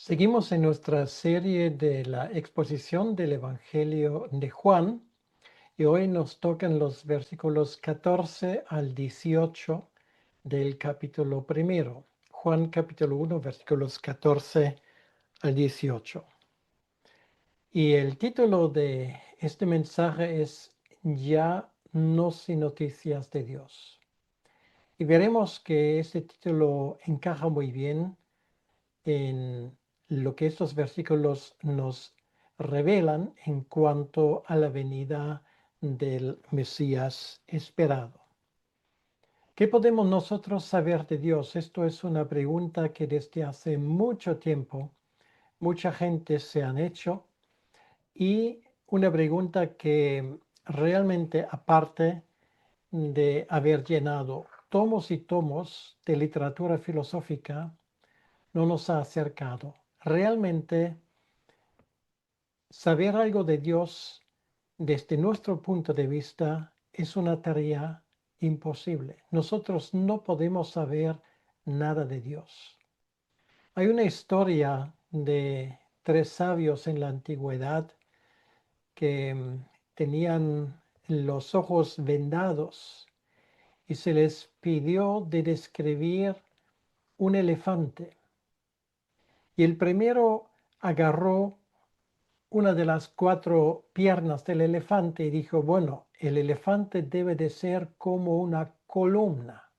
Seguimos en nuestra serie de la exposición del Evangelio de Juan y hoy nos tocan los versículos 14 al 18 del capítulo primero. Juan capítulo 1, versículos 14 al 18. Y el título de este mensaje es Ya no sin noticias de Dios. Y veremos que este título encaja muy bien en lo que estos versículos nos revelan en cuanto a la venida del Mesías esperado. ¿Qué podemos nosotros saber de Dios? Esto es una pregunta que desde hace mucho tiempo mucha gente se han hecho y una pregunta que realmente, aparte de haber llenado tomos y tomos de literatura filosófica, no nos ha acercado. Realmente, saber algo de Dios desde nuestro punto de vista es una tarea imposible. Nosotros no podemos saber nada de Dios. Hay una historia de tres sabios en la antigüedad que tenían los ojos vendados y se les pidió de describir un elefante. Y el primero agarró una de las cuatro piernas del elefante y dijo, bueno, el elefante debe de ser como una columna,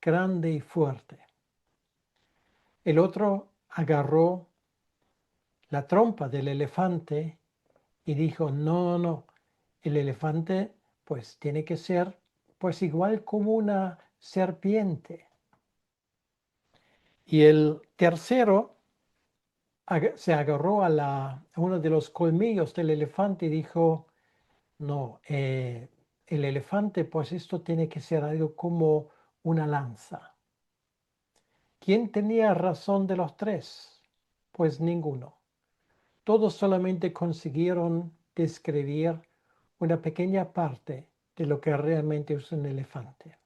grande y fuerte. El otro agarró la trompa del elefante y dijo, no, el elefante pues tiene que ser pues igual como una serpiente. Y el tercero se agarró a uno de los colmillos del elefante y dijo, no, el elefante, pues esto tiene que ser algo como una lanza. ¿Quién tenía razón de los tres? Pues ninguno. Todos solamente consiguieron describir una pequeña parte de lo que realmente es un elefante.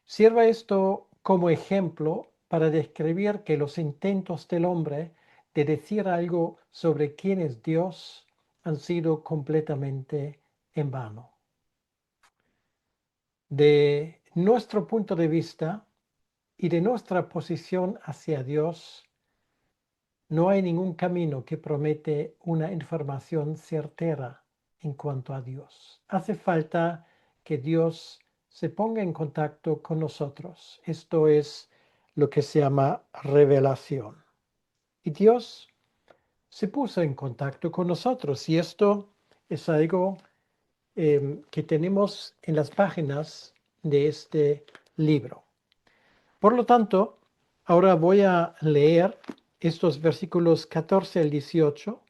Sirva esto como ejemplo para describir que los intentos del hombre de decir algo sobre quién es Dios han sido completamente en vano. De nuestro punto de vista y de nuestra posición hacia Dios, no hay ningún camino que promete una información certera en cuanto a Dios. Hace falta que Dios se ponga en contacto con nosotros. Esto es lo que se llama revelación. Y Dios se puso en contacto con nosotros y esto es algo que tenemos en las páginas de este libro. Por lo tanto, ahora voy a leer estos versículos 14 al 18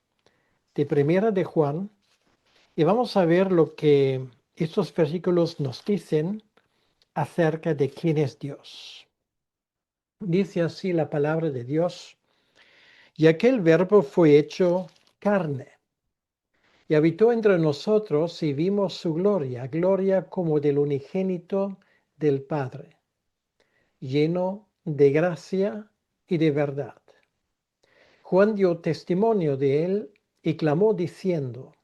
de Primera de Juan y vamos a ver lo que estos versículos nos dicen acerca de quién es Dios. Dice así la palabra de Dios: y aquel verbo fue hecho carne y habitó entre nosotros y vimos su gloria, gloria como del unigénito del Padre, lleno de gracia y de verdad. Juan dio testimonio de él y clamó diciendo: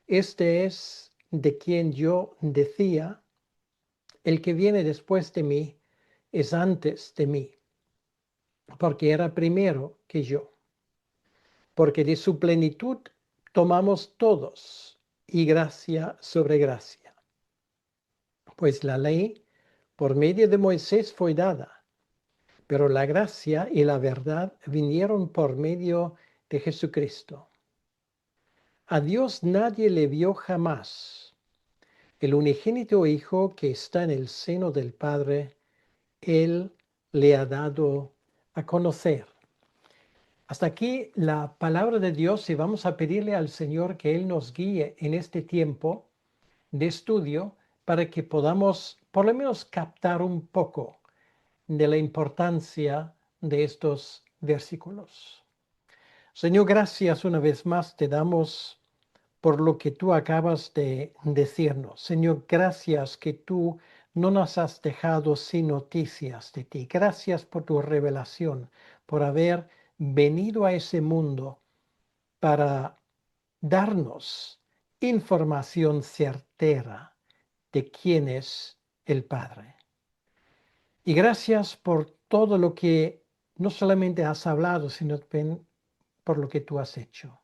este es de quien yo decía, el que viene después de mí es antes de mí, porque era primero que yo. Porque de su plenitud tomamos todos, y gracia sobre gracia. Pues la ley por medio de Moisés fue dada, pero la gracia y la verdad vinieron por medio de Jesucristo. A Dios nadie le vio jamás. El unigénito Hijo que está en el seno del Padre, Él le ha dado a conocer. Hasta aquí la palabra de Dios y vamos a pedirle al Señor que Él nos guíe en este tiempo de estudio para que podamos por lo menos captar un poco de la importancia de estos versículos. Señor, gracias una vez más te damos por lo que tú acabas de decirnos. Señor, gracias que tú no nos has dejado sin noticias de ti. Gracias por tu revelación, por haber venido a ese mundo para darnos información certera de quién es el Padre. Y gracias por todo lo que no solamente has hablado, sino también por lo que tú has hecho.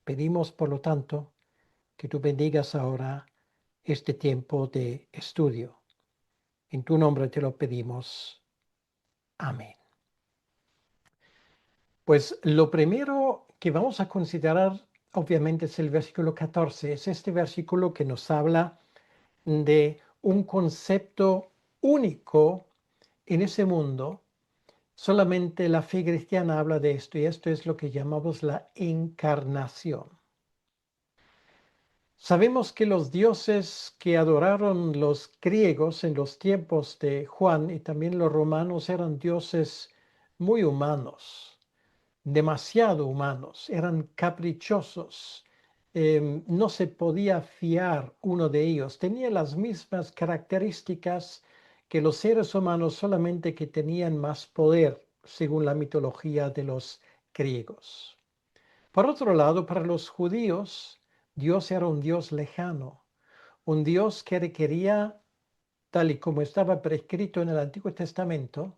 Pedimos, por lo tanto, que tú bendigas ahora este tiempo de estudio. En tu nombre te lo pedimos. Amén. Pues lo primero que vamos a considerar, obviamente, es el versículo 14. Es este versículo que nos habla de un concepto único en ese mundo. Solamente la fe cristiana habla de esto, y esto es lo que llamamos la encarnación. Sabemos que los dioses que adoraron los griegos en los tiempos de Juan y también los romanos eran dioses muy humanos, demasiado humanos, eran caprichosos. No se podía fiar uno de ellos. Tenía las mismas características que los seres humanos, solamente que tenían más poder, según la mitología de los griegos. Por otro lado, para los judíos, Dios era un Dios lejano, un Dios que requería, tal y como estaba prescrito en el Antiguo Testamento,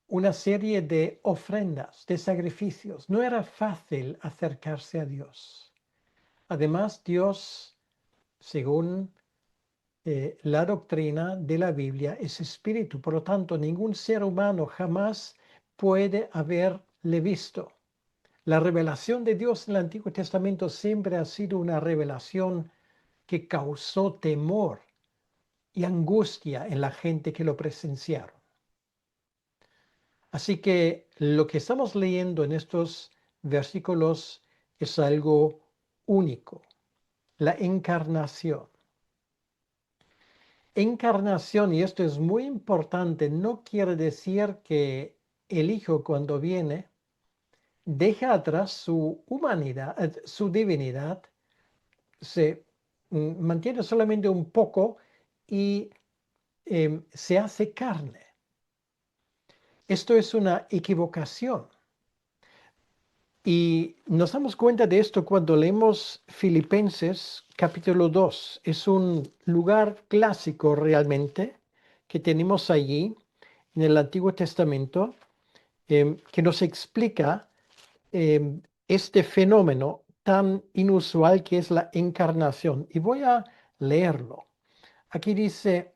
una serie de ofrendas, de sacrificios. No era fácil acercarse a Dios. Además, Dios, según la doctrina de la Biblia, es espíritu. Por lo tanto, ningún ser humano jamás puede haberle visto. La revelación de Dios en el Antiguo Testamento siempre ha sido una revelación que causó temor y angustia en la gente que lo presenciaron. Así que lo que estamos leyendo en estos versículos es algo único, la encarnación. Encarnación, y esto es muy importante, no quiere decir que el Hijo, cuando viene, deja atrás su humanidad, su divinidad, se mantiene solamente un poco y se hace carne. Esto es una equivocación. Y nos damos cuenta de esto cuando leemos Filipenses capítulo 2. Es un lugar clásico realmente que tenemos allí en el Antiguo Testamento, que nos explica este fenómeno tan inusual que es la encarnación. Y voy a leerlo. Aquí dice: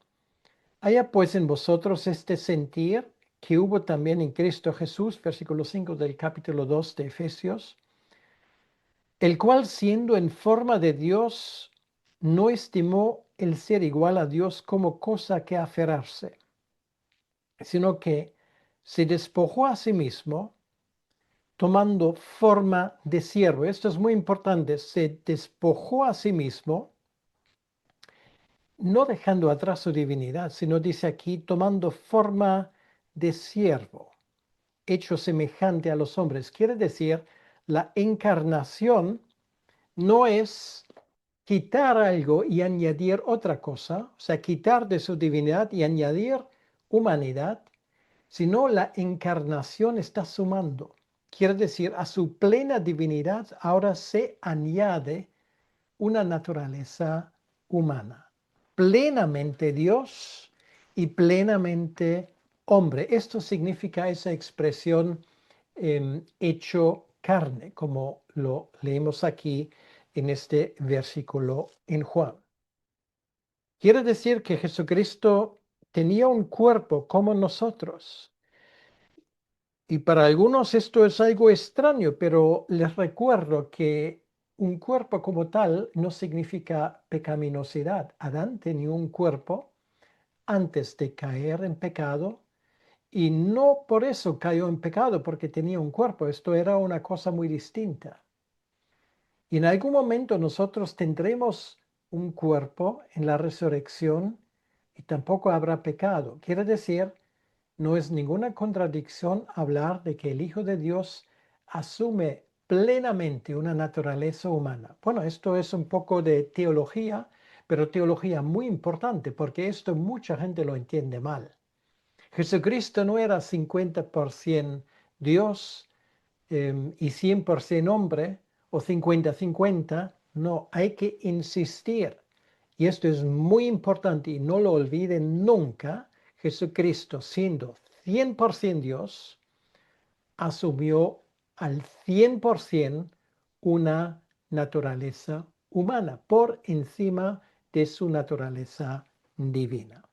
haya pues en vosotros este sentir que hubo también en Cristo Jesús, versículo 5 del capítulo 2 de Efesios, el cual, siendo en forma de Dios, no estimó el ser igual a Dios como cosa que aferrarse, sino que se despojó a sí mismo, tomando forma de siervo. Esto es muy importante: se despojó a sí mismo, no dejando atrás su divinidad, sino dice aquí, tomando forma de siervo, hecho semejante a los hombres. Quiere decir, la encarnación no es quitar algo y añadir otra cosa, o sea, quitar de su divinidad y añadir humanidad, sino la encarnación está sumando. Quiere decir, a su plena divinidad ahora se añade una naturaleza humana, plenamente Dios y plenamente hombre. Esto significa esa expresión hecho carne, como lo leemos aquí en este versículo en Juan. Quiere decir que Jesucristo tenía un cuerpo como nosotros. Y para algunos esto es algo extraño, pero les recuerdo que un cuerpo como tal no significa pecaminosidad. Adán tenía un cuerpo antes de caer en pecado, y no por eso cayó en pecado, porque tenía un cuerpo. Esto era una cosa muy distinta. Y en algún momento nosotros tendremos un cuerpo en la resurrección y tampoco habrá pecado. Quiere decir, no es ninguna contradicción hablar de que el Hijo de Dios asume plenamente una naturaleza humana. Bueno, esto es un poco de teología, pero teología muy importante, porque esto mucha gente lo entiende mal. Jesucristo no era 50% Dios y 100% hombre o 50-50. No, hay que insistir. Y esto es muy importante y no lo olviden nunca. Jesucristo, siendo 100% Dios, asumió al 100% una naturaleza humana por encima de su naturaleza divina.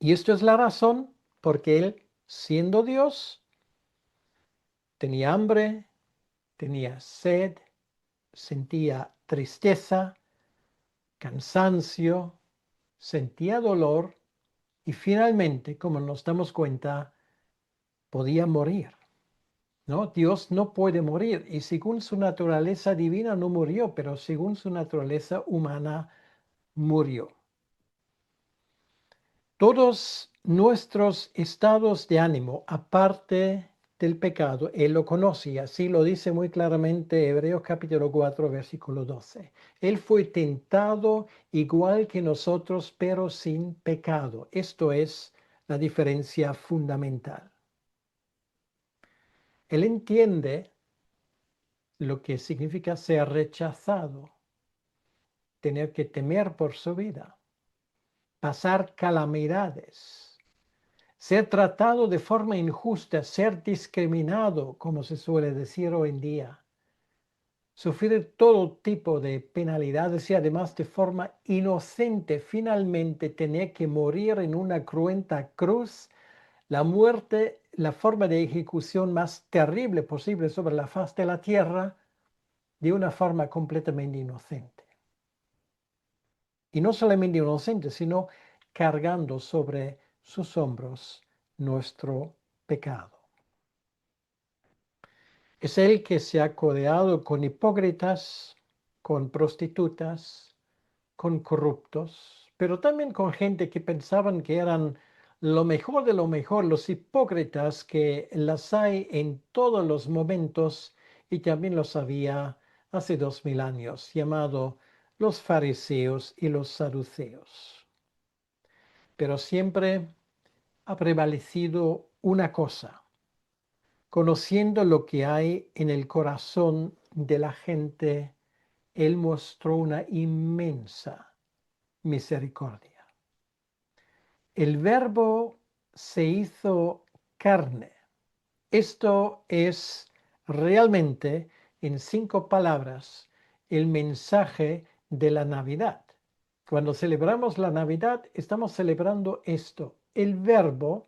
Y esto es la razón porque él, siendo Dios, tenía hambre, tenía sed, sentía tristeza, cansancio, sentía dolor y finalmente, como nos damos cuenta, podía morir. ¿No? Dios no puede morir y según su naturaleza divina no murió, pero según su naturaleza humana murió. Todos nuestros estados de ánimo, aparte del pecado, Él lo conoce y así lo dice muy claramente Hebreos capítulo 4, versículo 12. Él fue tentado igual que nosotros, pero sin pecado. Esto es la diferencia fundamental. Él entiende lo que significa ser rechazado, tener que temer por su vida, pasar calamidades, ser tratado de forma injusta, ser discriminado, como se suele decir hoy en día, sufrir todo tipo de penalidades y además de forma inocente finalmente tener que morir en una cruenta cruz, la muerte, la forma de ejecución más terrible posible sobre la faz de la tierra, de una forma completamente inocente. Y no solamente inocente, sino cargando sobre sus hombros nuestro pecado. Es el que se ha codeado con hipócritas, con prostitutas, con corruptos, pero también con gente que pensaban que eran lo mejor de lo mejor, los hipócritas que las hay en todos los momentos y también los había hace 2000 años, llamado los fariseos y los saduceos. Pero siempre ha prevalecido una cosa: conociendo lo que hay en el corazón de la gente, Él mostró una inmensa misericordia. El Verbo se hizo carne. Esto es realmente, en 5 palabras, el mensaje de la Navidad. Cuando celebramos la Navidad, estamos celebrando esto. El Verbo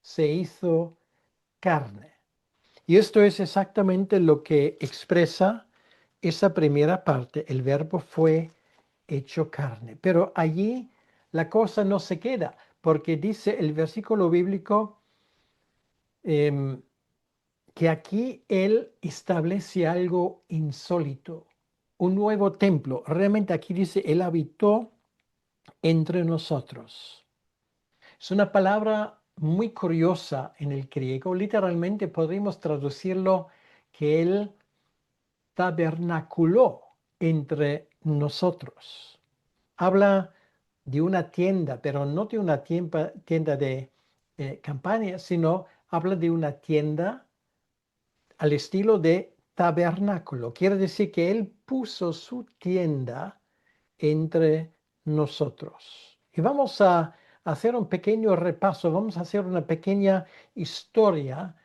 se hizo carne. Y esto es exactamente lo que expresa esa primera parte. El Verbo fue hecho carne. Pero allí la cosa no se queda, porque dice el versículo bíblico que aquí Él establece algo insólito, un nuevo templo. Realmente aquí dice, Él habitó entre nosotros. Es una palabra muy curiosa en el griego. Literalmente podríamos traducirlo que Él tabernaculó entre nosotros. Habla de una tienda, pero no de una tienda de campaña, sino habla de una tienda al estilo de tabernáculo. Quiere decir que Él puso su tienda entre nosotros. Y vamos a hacer un pequeño repaso, vamos a hacer una pequeña historia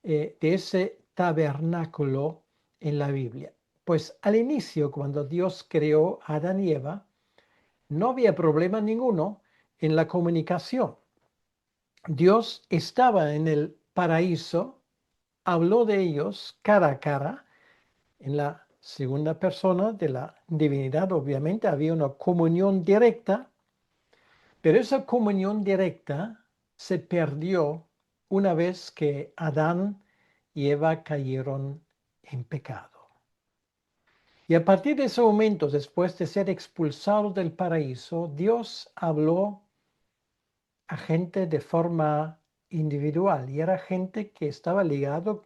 de ese tabernáculo en la Biblia. Pues al inicio, cuando Dios creó a Adán y Eva, no había problema ninguno en la comunicación. Dios estaba en el paraíso, habló de ellos cara a cara, en la segunda persona de la divinidad, obviamente había una comunión directa, pero esa comunión directa se perdió una vez que Adán y Eva cayeron en pecado. Y a partir de ese momento, después de ser expulsados del paraíso, Dios habló a gente de forma individual y era gente que estaba ligado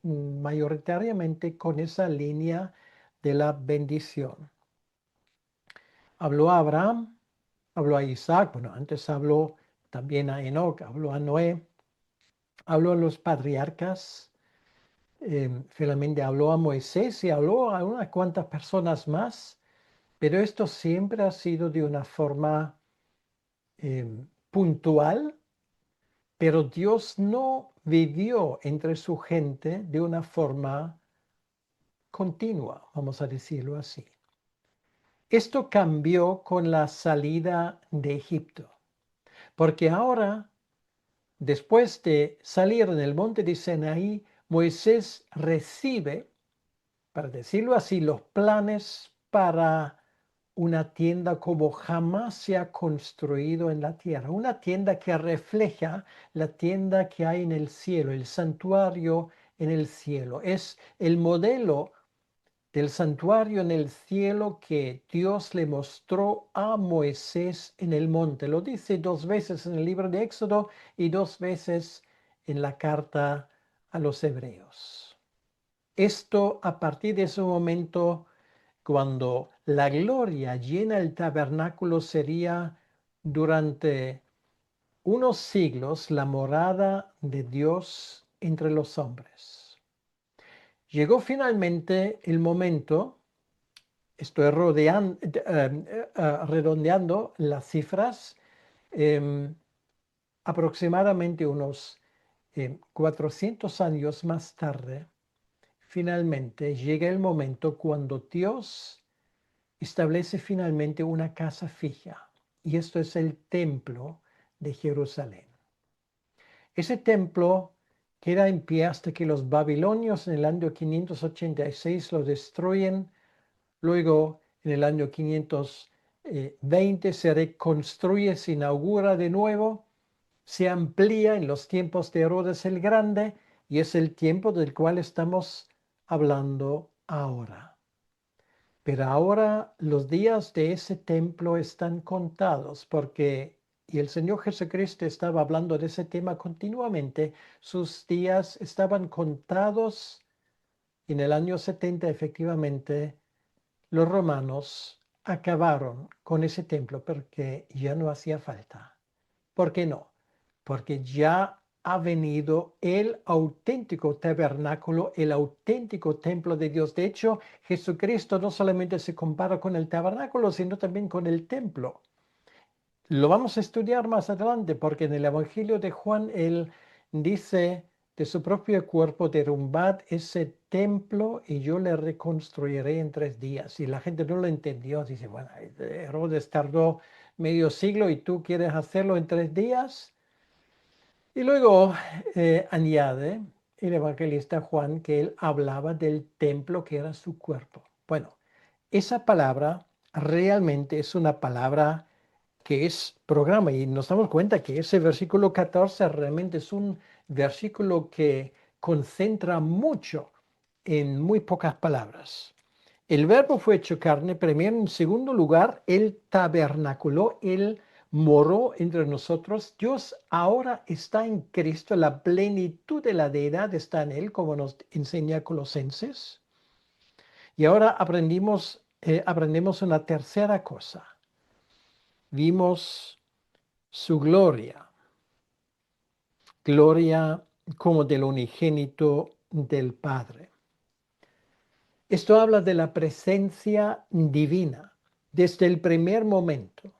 mayoritariamente con esa línea de la bendición. Habló a Abraham, habló a Isaac, bueno, antes habló también a Enoc, habló a Noé, habló a los patriarcas, finalmente habló a Moisés y habló a unas cuantas personas más, pero esto siempre ha sido de una forma puntual, pero Dios no vivió entre su gente de una forma continua, vamos a decirlo así. Esto cambió con la salida de Egipto, porque ahora, después de salir en el monte de Sinaí, Moisés recibe, para decirlo así, los planes para una tienda como jamás se ha construido en la tierra. Una tienda que refleja la tienda que hay en el cielo, el santuario en el cielo. Es el modelo del santuario en el cielo que Dios le mostró a Moisés en el monte. Lo dice 2 veces en el libro de Éxodo y 2 veces en la carta a los hebreos. Esto, a partir de ese momento, cuando la gloria llena el tabernáculo, sería durante unos siglos la morada de Dios entre los hombres. Llegó finalmente el momento, estoy redondeando las cifras, aproximadamente unos 400 años más tarde, finalmente llega el momento cuando Dios establece finalmente una casa fija, y esto es el templo de Jerusalén. Ese templo queda en pie hasta que los babilonios en el año 586 lo destruyen. Luego, en el año 520 se reconstruye, se inaugura de nuevo, se amplía en los tiempos de Herodes el Grande, y es el tiempo del cual estamos hablando ahora. Pero ahora los días de ese templo están contados porque, y el Señor Jesucristo estaba hablando de ese tema continuamente, sus días estaban contados. En el año 70 efectivamente los romanos acabaron con ese templo porque ya no hacía falta. ¿Por qué no? Porque ya ha venido el auténtico tabernáculo, el auténtico templo de Dios. De hecho, Jesucristo no solamente se compara con el tabernáculo, sino también con el templo. Lo vamos a estudiar más adelante porque en el Evangelio de Juan él dice de su propio cuerpo: derrumbad ese templo y yo le reconstruiré en 3 días. Y la gente no lo entendió. Dice, bueno, Herodes tardó medio siglo y tú quieres hacerlo en 3 días. Y luego añade el evangelista Juan que él hablaba del templo que era su cuerpo. Bueno, esa palabra realmente es una palabra que es programa, y nos damos cuenta que ese versículo 14 realmente es un versículo que concentra mucho en muy pocas palabras. El verbo fue hecho carne, primero. En segundo lugar, él tabernaculó, él moró entre nosotros. Dios ahora está en Cristo, la plenitud de la deidad está en él, como nos enseña Colosenses. Y ahora aprendemos una tercera cosa. Vimos su gloria como del unigénito del Padre. Esto habla de la presencia divina desde el primer momento.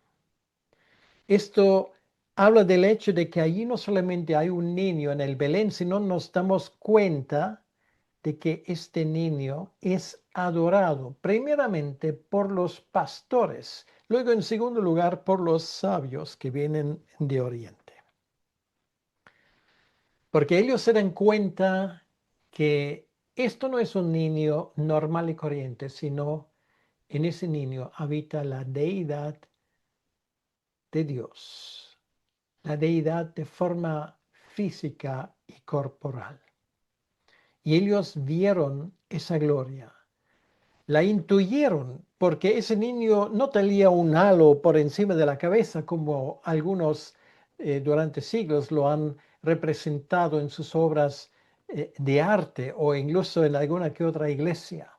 Esto habla del hecho de que allí no solamente hay un niño en el Belén, sino nos damos cuenta de que este niño es adorado primeramente por los pastores, luego en segundo lugar por los sabios que vienen de Oriente. Porque ellos se dan cuenta que esto no es un niño normal y corriente, sino en ese niño habita la deidad de Dios, la deidad de forma física y corporal. Y ellos vieron esa gloria, la intuyeron, porque ese niño no tenía un halo por encima de la cabeza como algunos durante siglos lo han representado en sus obras de arte o incluso en alguna que otra iglesia.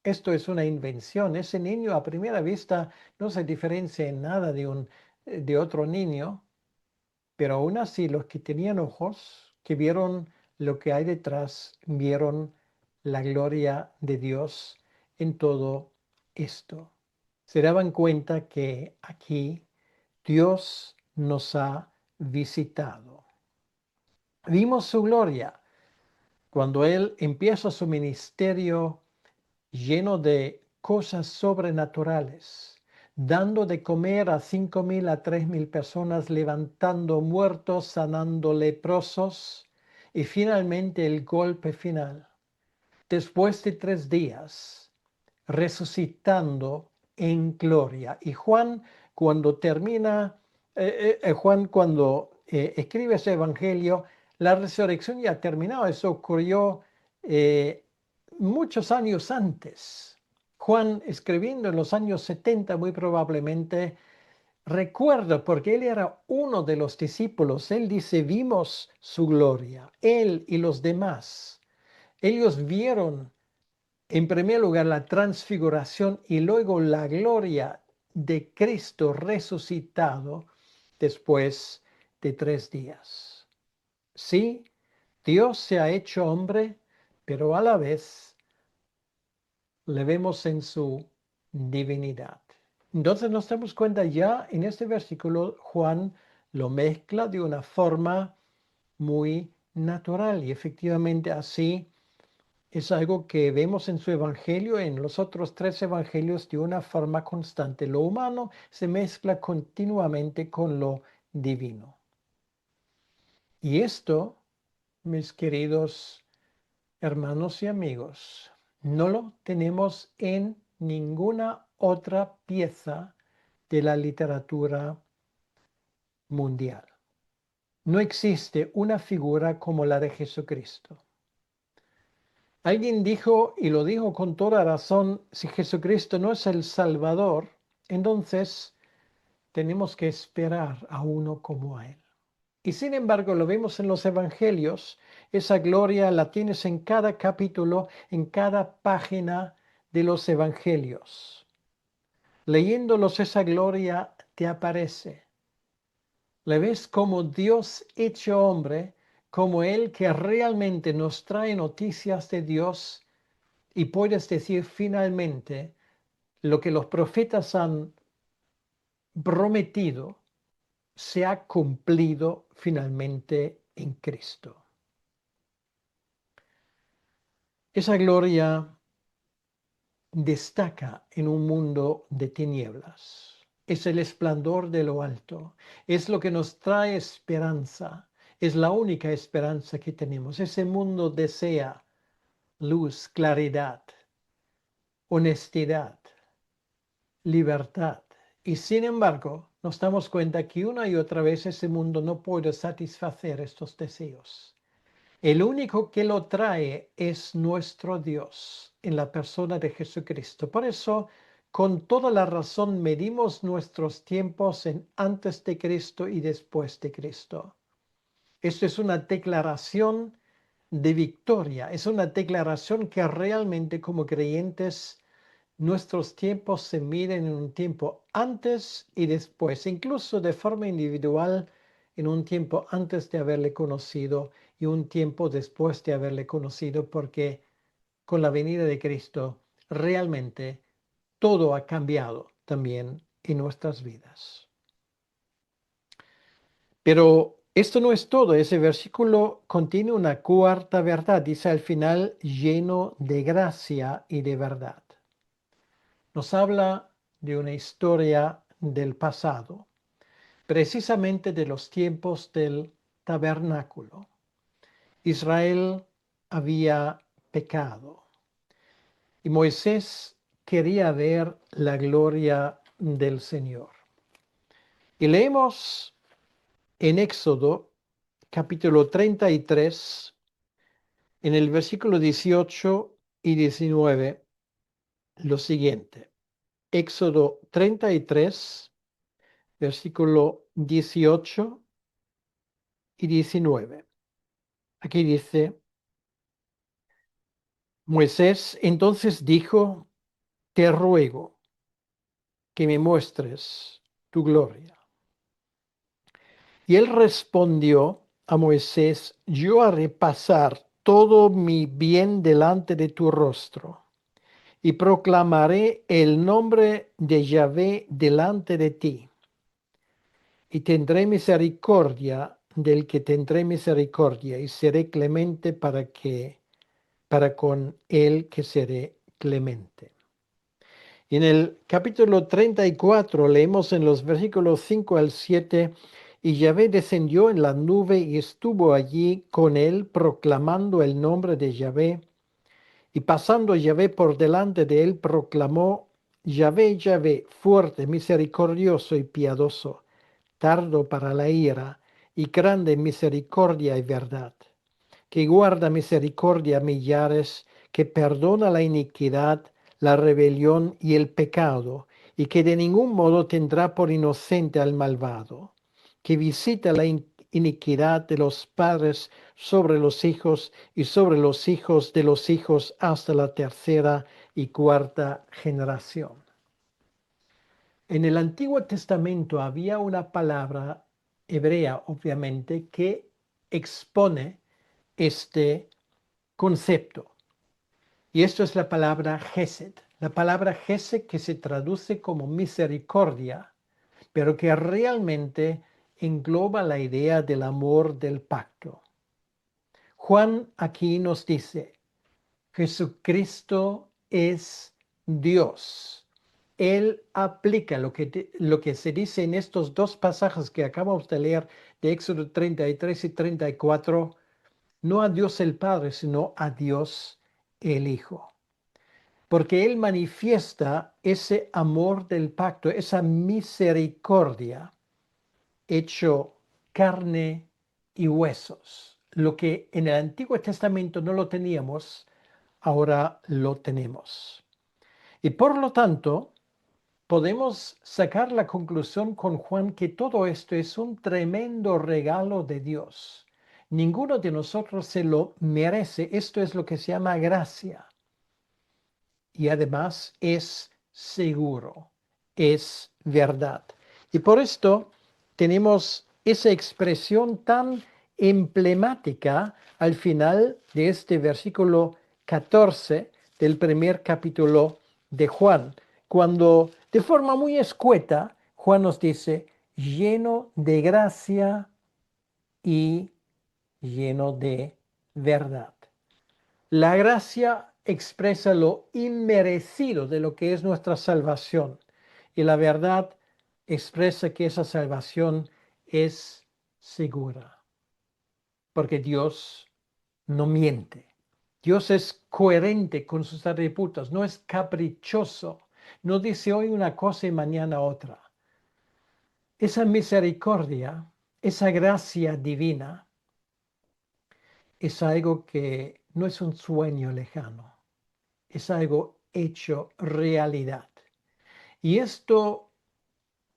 Esto es una invención. Ese niño a primera vista no se diferencia en nada de otro niño, pero aún así los que tenían ojos, que vieron lo que hay detrás, vieron la gloria de Dios en todo esto. Se daban cuenta que aquí Dios nos ha visitado. Vimos su gloria cuando Él empieza su ministerio lleno de cosas sobrenaturales, dando de comer a 5,000 a 3,000 personas, levantando muertos, sanando leprosos y finalmente el golpe final. Después de 3 días, resucitando en gloria. Y Juan, cuando termina, Juan cuando escribe ese evangelio, la resurrección ya ha terminado. Eso ocurrió muchos años antes. Juan, escribiendo en los años 70, muy probablemente, recuerda, porque él era uno de los discípulos, él dice, vimos su gloria, él y los demás. Ellos vieron en primer lugar la transfiguración y luego la gloria de Cristo resucitado después de 3 días. Sí, Dios se ha hecho hombre, pero a la vez le vemos en su divinidad. Entonces nos damos cuenta ya en este versículo, Juan lo mezcla de una forma muy natural y efectivamente así es algo que vemos en su evangelio, en los otros 3 evangelios de una forma constante. Lo humano se mezcla continuamente con lo divino. Y esto, mis queridos hermanos y amigos, no lo tenemos en ninguna otra pieza de la literatura mundial. No existe una figura como la de Jesucristo. Alguien dijo, y lo dijo con toda razón, si Jesucristo no es el Salvador, entonces tenemos que esperar a uno como a Él. Y sin embargo, lo vemos en los evangelios, esa gloria la tienes en cada capítulo, en cada página de los evangelios. Leyéndolos, esa gloria te aparece. Le ves como Dios hecho hombre, como Él que realmente nos trae noticias de Dios y puedes decir finalmente lo que los profetas han prometido se ha cumplido finalmente en Cristo. Esa gloria destaca en un mundo de tinieblas. Es el esplendor de lo alto. Es lo que nos trae esperanza. Es la única esperanza que tenemos. Ese mundo desea luz, claridad, honestidad, libertad. Y sin embargo, nos damos cuenta que una y otra vez ese mundo no puede satisfacer estos deseos. El único que lo trae es nuestro Dios en la persona de Jesucristo. Por eso, con toda la razón, medimos nuestros tiempos en antes de Cristo y después de Cristo. Esto es una declaración de victoria, es una declaración que realmente como creyentes nuestros tiempos se miden en un tiempo antes y después, incluso de forma individual, en un tiempo antes de haberle conocido y un tiempo después de haberle conocido, porque con la venida de Cristo realmente todo ha cambiado también en nuestras vidas. Pero esto no es todo. Ese versículo contiene una cuarta verdad. Dice al final, lleno de gracia y de verdad. Nos habla de una historia del pasado, precisamente de los tiempos del tabernáculo. Israel había pecado y Moisés quería ver la gloria del Señor. Y leemos en Éxodo capítulo 33, en el versículo 18 y 19, lo siguiente. Éxodo 33, versículo 18 y 19. Aquí dice, Moisés entonces dijo, te ruego que me muestres tu gloria. Y él respondió, a Moisés: yo haré pasar todo mi bien delante de tu rostro, y proclamaré el nombre de Yahvé delante de ti, y tendré misericordia del que tendré misericordia, y seré clemente para con el que seré clemente. En el capítulo 34 leemos en los versículos 5 al 7: y Yahvé descendió en la nube y estuvo allí con él, proclamando el nombre de Yahvé. Y pasando Yahvé por delante de él, proclamó: Yahvé, Yahvé, fuerte, misericordioso y piadoso, tardo para la ira y grande en misericordia y verdad, que guarda misericordia a millares, que perdona la iniquidad, la rebelión y el pecado, y que de ningún modo tendrá por inocente al malvado, que visita la iniquidad de los padres sobre los hijos y sobre los hijos de los hijos hasta la tercera y cuarta generación. En el Antiguo Testamento había una palabra hebrea, obviamente, que expone este concepto. Y esto es la palabra Gesed. La palabra Gesed, que se traduce como misericordia, pero que realmente engloba la idea del amor del pacto. Juan aquí nos dice: Jesucristo es Dios. Él aplica lo que se dice en estos dos pasajes que acabamos de leer de Éxodo 33 y 34, no a Dios el Padre, sino a Dios el Hijo. Porque Él manifiesta ese amor del pacto, esa misericordia, hecho carne y huesos. Lo que en el Antiguo Testamento no lo teníamos, ahora lo tenemos. Y por lo tanto, podemos sacar la conclusión con Juan que todo esto es un tremendo regalo de Dios. Ninguno de nosotros se lo merece. Esto es lo que se llama gracia. Y además es seguro, es verdad. Y por esto tenemos esa expresión tan emblemática al final de este versículo 14 del primer capítulo de Juan, cuando de forma muy escueta Juan nos dice: lleno de gracia y lleno de verdad. La gracia expresa lo inmerecido de lo que es nuestra salvación, y la verdad expresa que esa salvación es segura, porque Dios no miente. Dios es coherente con sus atributos, no es caprichoso, no dice hoy una cosa y mañana otra. Esa misericordia, esa gracia divina, es algo que no es un sueño lejano, es algo hecho realidad. Y esto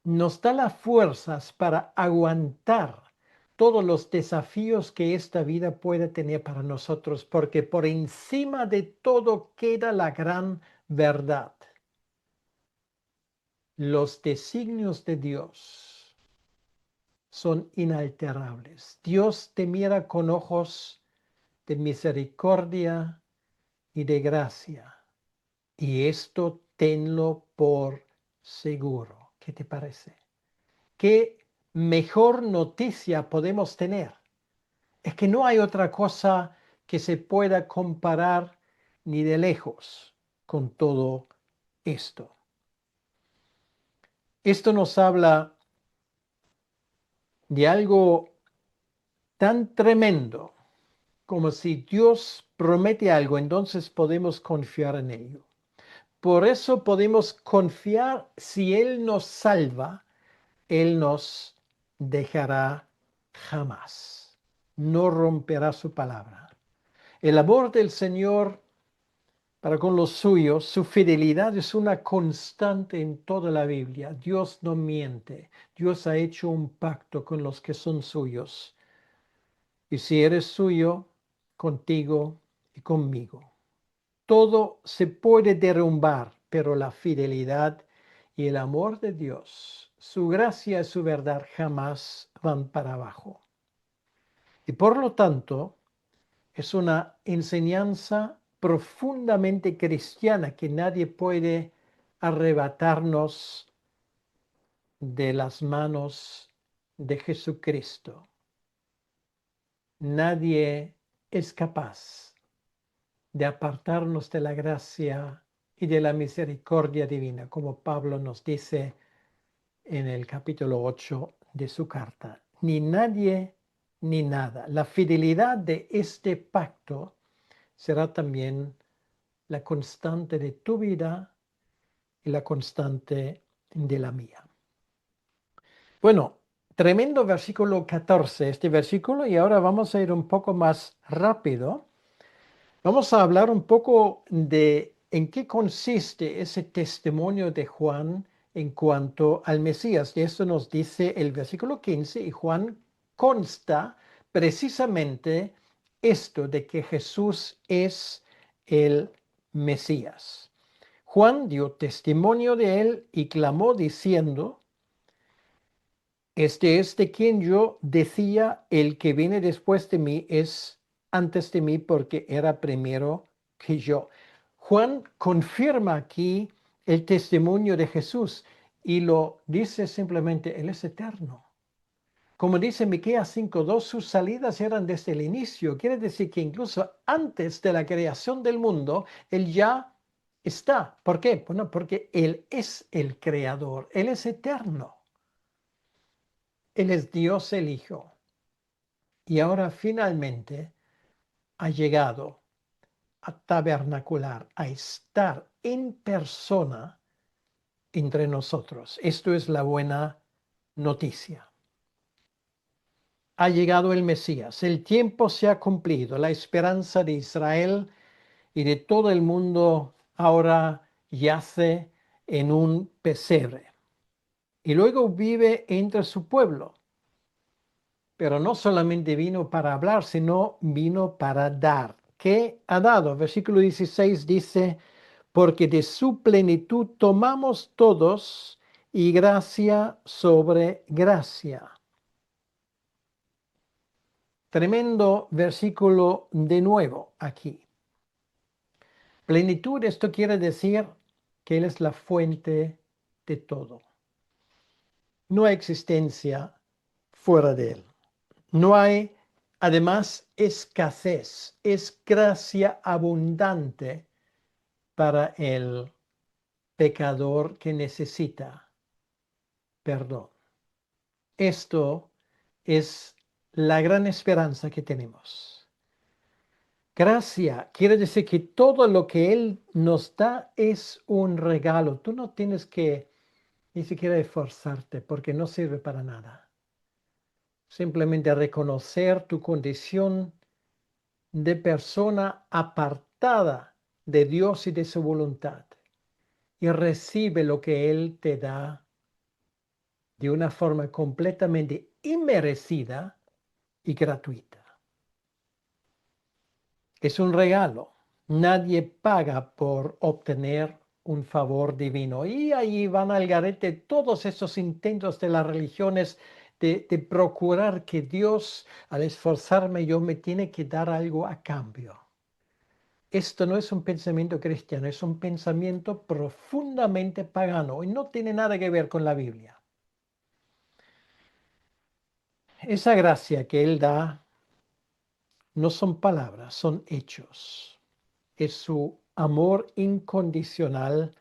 nos da las fuerzas para aguantar todos los desafíos que esta vida puede tener para nosotros, porque por encima de todo queda la gran verdad. Los designios de Dios son inalterables. Dios te mira con ojos de misericordia y de gracia. Y esto tenlo por seguro. ¿Qué te parece? ¿Qué mejor noticia podemos tener? Es que no hay otra cosa que se pueda comparar ni de lejos con todo esto. Esto nos habla de algo tan tremendo como si Dios promete algo, entonces podemos confiar en ello. Por eso podemos confiar: si Él nos salva, Él nos dejará jamás. No romperá su palabra. El amor del Señor para con los suyos, su fidelidad es una constante en toda la Biblia. Dios no miente. Dios ha hecho un pacto con los que son suyos. Y si eres suyo, contigo y conmigo. Todo se puede derrumbar, pero la fidelidad y el amor de Dios, su gracia y su verdad jamás van para abajo. Y por lo tanto, es una enseñanza profundamente cristiana que nadie puede arrebatarnos de las manos de Jesucristo. Nadie es capaz de apartarnos de la gracia y de la misericordia divina, como Pablo nos dice en el capítulo 8 de su carta. Ni nadie ni nada. La fidelidad de este pacto será también la constante de tu vida y la constante de la mía. Bueno, tremendo versículo 14, este versículo, y ahora vamos a ir un poco más rápido. Vamos a hablar un poco de en qué consiste ese testimonio de Juan en cuanto al Mesías. Y esto nos dice el versículo 15, y Juan consta precisamente esto de que Jesús es el Mesías. Juan dio testimonio de él y clamó diciendo: este es de quien yo decía, el que viene después de mí es antes de mí porque era primero que yo. Juan confirma aquí el testimonio de Jesús y lo dice simplemente: Él es eterno. Como dice Miqueas 5:2, sus salidas eran desde el inicio. Quiere decir que incluso antes de la creación del mundo, Él ya está. ¿Por qué? Bueno, porque Él es el creador, Él es eterno. Él es Dios el Hijo. Y ahora finalmente ha llegado a tabernacular, a estar en persona entre nosotros. Esto es la buena noticia. Ha llegado el Mesías, el tiempo se ha cumplido, la esperanza de Israel y de todo el mundo ahora yace en un pesebre. Y luego vive entre su pueblo. Pero no solamente vino para hablar, sino vino para dar. ¿Qué ha dado? Versículo 16 dice: porque de su plenitud tomamos todos y gracia sobre gracia. Tremendo versículo de nuevo aquí. Plenitud, esto quiere decir que Él es la fuente de todo. No hay existencia fuera de Él. No hay, además, escasez. Es gracia abundante para el pecador que necesita perdón. Esto es la gran esperanza que tenemos. Gracia quiere decir que todo lo que Él nos da es un regalo. Tú no tienes que ni siquiera esforzarte porque no sirve para nada. Simplemente reconocer tu condición de persona apartada de Dios y de su voluntad y recibe lo que Él te da de una forma completamente inmerecida y gratuita. Es un regalo. Nadie paga por obtener un favor divino. Y ahí van al garete todos esos intentos de las religiones de procurar que Dios, al esforzarme yo, me tiene que dar algo a cambio. Esto no es un pensamiento cristiano, es un pensamiento profundamente pagano y no tiene nada que ver con la Biblia. Esa gracia que Él da no son palabras, son hechos. Es su amor incondicional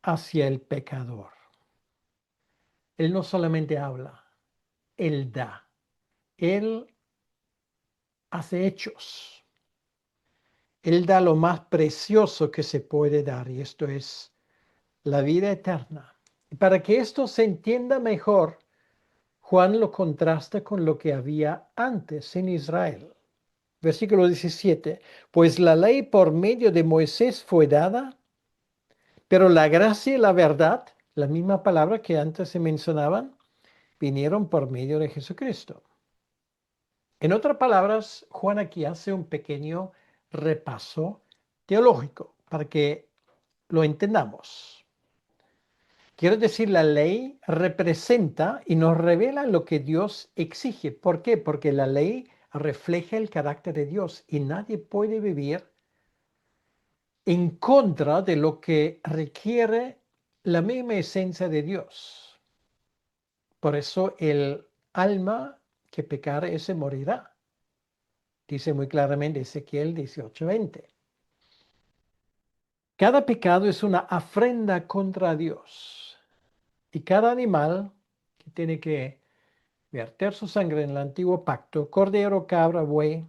hacia el pecador. Él no solamente habla, Él da. Él hace hechos. Él da lo más precioso que se puede dar y esto es la vida eterna. Y para que esto se entienda mejor, Juan lo contrasta con lo que había antes en Israel. Versículo 17. Pues la ley por medio de Moisés fue dada, pero la gracia y la verdad, la misma palabra que antes se mencionaban, vinieron por medio de Jesucristo. En otras palabras, Juan aquí hace un pequeño repaso teológico para que lo entendamos. Quiero decir, la ley representa y nos revela lo que Dios exige. ¿Por qué? Porque la ley refleja el carácter de Dios y nadie puede vivir en contra de lo que requiere la misma esencia de Dios. Por eso el alma que pecare, ese morirá. Dice muy claramente Ezequiel 18:20. Cada pecado es una afrenta contra Dios. Y cada animal que tiene que verter su sangre en el antiguo pacto, cordero, cabra, buey,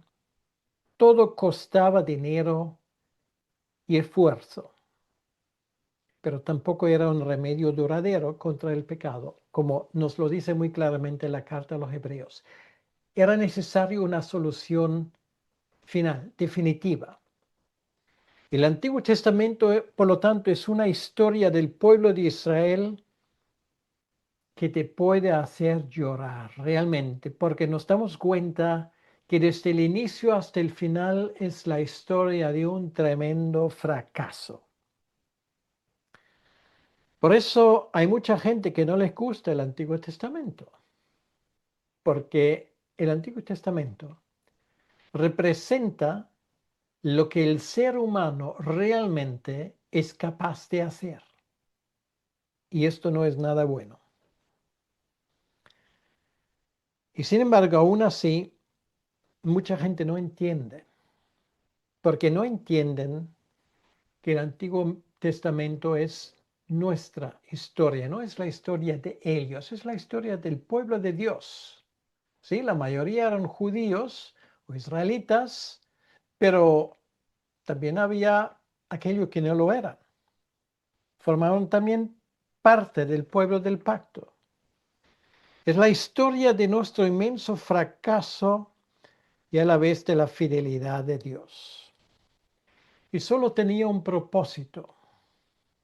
todo costaba dinero y esfuerzo, pero tampoco era un remedio duradero contra el pecado, como nos lo dice muy claramente la carta a los Hebreos. Era necesario una solución final, definitiva. El Antiguo Testamento, por lo tanto, es una historia del pueblo de Israel que te puede hacer llorar realmente, porque nos damos cuenta que desde el inicio hasta el final es la historia de un tremendo fracaso. Por eso hay mucha gente que no les gusta el Antiguo Testamento, porque el Antiguo Testamento representa lo que el ser humano realmente es capaz de hacer. Y esto no es nada bueno. Y sin embargo, aún así, mucha gente no entiende, porque no entienden que el Antiguo Testamento es nuestra historia, no es la historia de ellos, es la historia del pueblo de Dios. Sí, la mayoría eran judíos o israelitas, pero también había aquellos que no lo eran. Formaron también parte del pueblo del pacto. Es la historia de nuestro inmenso fracaso y a la vez de la fidelidad de Dios. Y solo tenía un propósito,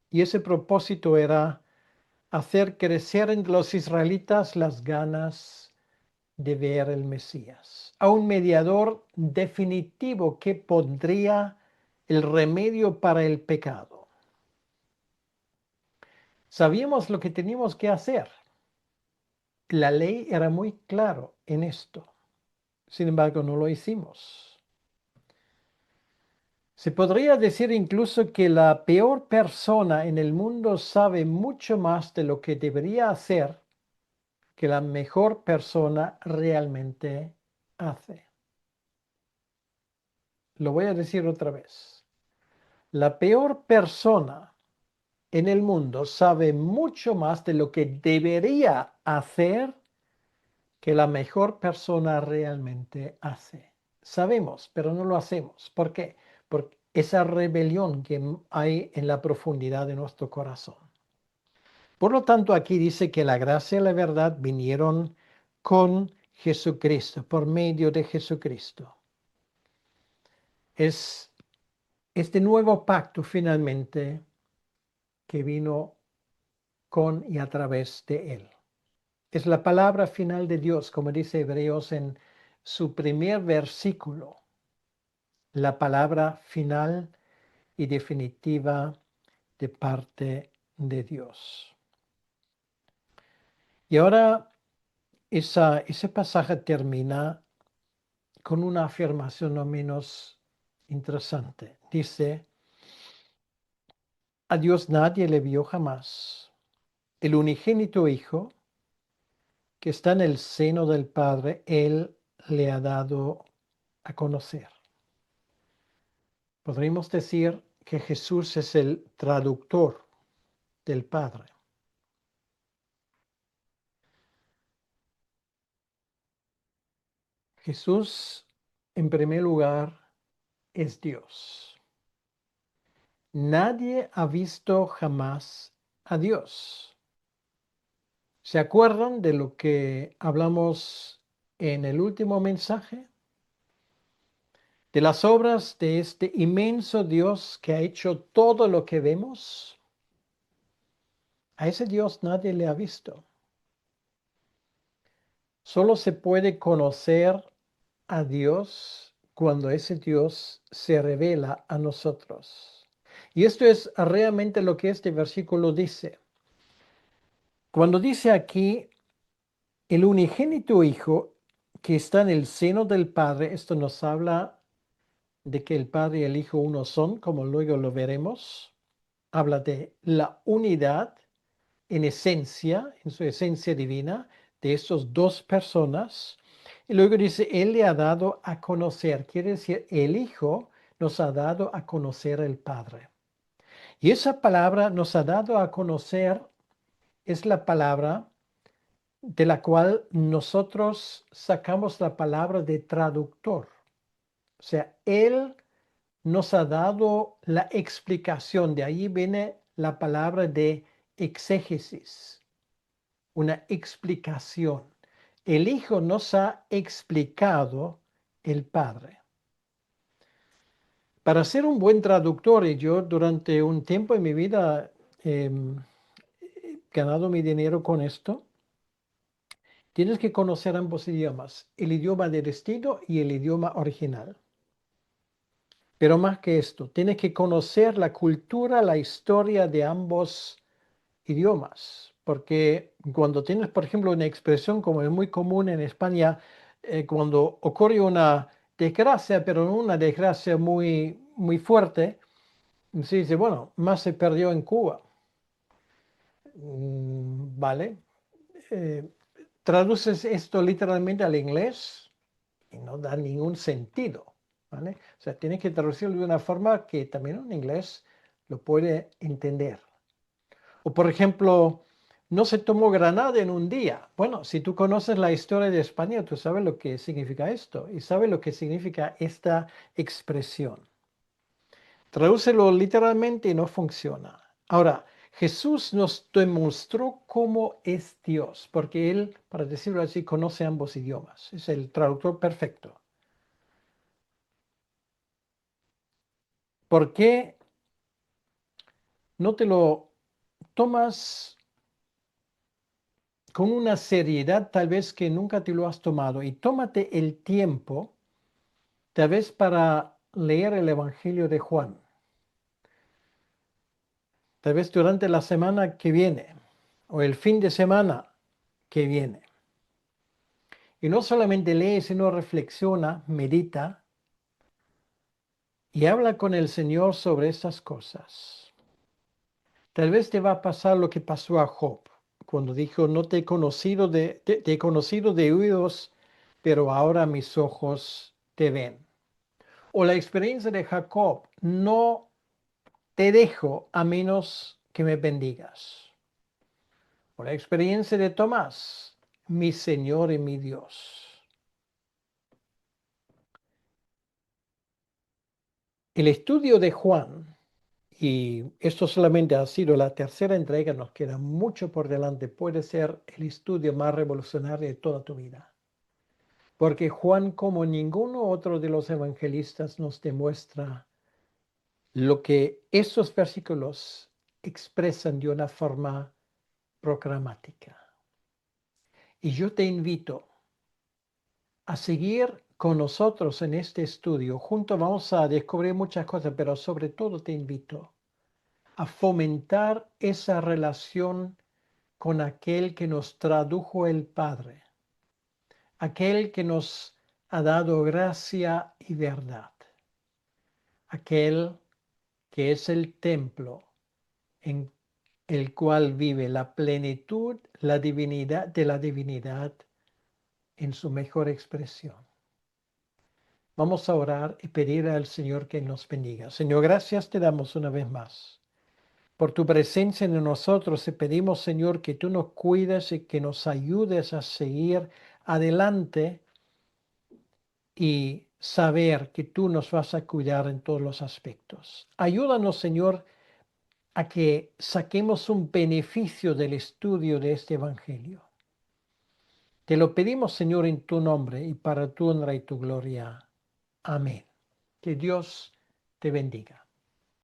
y ese propósito era hacer crecer en los israelitas las ganas de ver el Mesías, a un mediador definitivo que pondría el remedio para el pecado. Sabíamos lo que teníamos que hacer. La ley era muy claro en esto. Sin embargo, no lo hicimos. Se podría decir incluso que la peor persona en el mundo sabe mucho más de lo que debería hacer que la mejor persona realmente hace. Lo voy a decir otra vez. La peor persona en el mundo sabe mucho más de lo que debería hacer que la mejor persona realmente hace. Sabemos, pero no lo hacemos. ¿Por qué? Por esa rebelión que hay en la profundidad de nuestro corazón. Por lo tanto, aquí dice que la gracia y la verdad vinieron con Jesucristo, por medio de Jesucristo. Es este nuevo pacto finalmente que vino con y a través de él. Es la palabra final de Dios, como dice Hebreos en su primer versículo. La palabra final y definitiva de parte de Dios. Y ahora ese pasaje termina con una afirmación no menos interesante. Dice, a Dios nadie le vio jamás. El unigénito Hijo, que está en el seno del Padre, Él le ha dado a conocer. Podríamos decir que Jesús es el traductor del Padre. Jesús, en primer lugar, es Dios. Nadie ha visto jamás a Dios. ¿Se acuerdan de lo que hablamos en el último mensaje? De las obras de este inmenso Dios que ha hecho todo lo que vemos. A ese Dios nadie le ha visto. Solo se puede conocer a Dios cuando ese Dios se revela a nosotros. Y esto es realmente lo que este versículo dice. Cuando dice aquí el unigénito Hijo que está en el seno del Padre. Esto nos habla de que el Padre y el Hijo uno son, como luego lo veremos. Habla de la unidad en esencia, en su esencia divina, de estas dos personas. Y luego dice, Él le ha dado a conocer. Quiere decir, el Hijo nos ha dado a conocer el Padre. Y esa palabra nos ha dado a conocer es la palabra de la cual nosotros sacamos la palabra de traductor. O sea, Él nos ha dado la explicación. De ahí viene la palabra de exégesis, una explicación. El Hijo nos ha explicado el Padre. Para ser un buen traductor, y yo durante un tiempo en mi vida he ganado mi dinero con esto, tienes que conocer ambos idiomas, el idioma de destino y el idioma original. Pero más que esto, tienes que conocer la cultura, la historia de ambos idiomas, porque cuando tienes, por ejemplo, una expresión como es muy común en España, cuando ocurre una desgracia, pero no una desgracia muy fuerte, se dice, bueno, más se perdió en Cuba. Vale. Eh, Traduces esto literalmente al inglés y no da ningún sentido, ¿vale? O sea, tienes que traducirlo de una forma que también un inglés lo puede entender. O por ejemplo, no se tomó Granada en un día. Bueno, si tú conoces la historia de España, tú sabes lo que significa esto y sabes lo que significa esta expresión. Tradúcelo literalmente y no funciona. Ahora, Jesús nos demostró cómo es Dios, porque Él, para decirlo así, conoce ambos idiomas. Es el traductor perfecto. ¿Por qué no te lo tomas con una seriedad tal vez que nunca te lo has tomado? Y tómate el tiempo, tal vez para leer el Evangelio de Juan. Tal vez durante la semana que viene o el fin de semana que viene. Y no solamente lee, sino reflexiona, medita y habla con el Señor sobre estas cosas. Tal vez te va a pasar lo que pasó a Job, cuando dijo, no te he conocido te he conocido de oídos, pero ahora mis ojos te ven. O la experiencia de Jacob, no te dejo a menos que me bendigas. O la experiencia de Tomás, mi Señor y mi Dios. El estudio de Juan, y esto solamente ha sido la tercera entrega, nos queda mucho por delante, puede ser el estudio más revolucionario de toda tu vida. Porque Juan, como ninguno otro de los evangelistas, nos demuestra lo que estos versículos expresan de una forma programática. Y yo te invito a seguir con nosotros en este estudio. Juntos vamos a descubrir muchas cosas, pero sobre todo te invito a fomentar esa relación con aquel que nos tradujo el Padre, aquel que nos ha dado gracia y verdad, aquel que es el templo en el cual vive la plenitud, la divinidad de la divinidad en su mejor expresión. Vamos a orar y pedir al Señor que nos bendiga. Señor, gracias te damos una vez más por tu presencia en nosotros. Te pedimos, Señor, que tú nos cuides y que nos ayudes a seguir adelante y saber que tú nos vas a cuidar en todos los aspectos. Ayúdanos, Señor, a que saquemos un beneficio del estudio de este Evangelio. Te lo pedimos, Señor, en tu nombre y para tu honra y tu gloria. Amén. Que Dios te bendiga.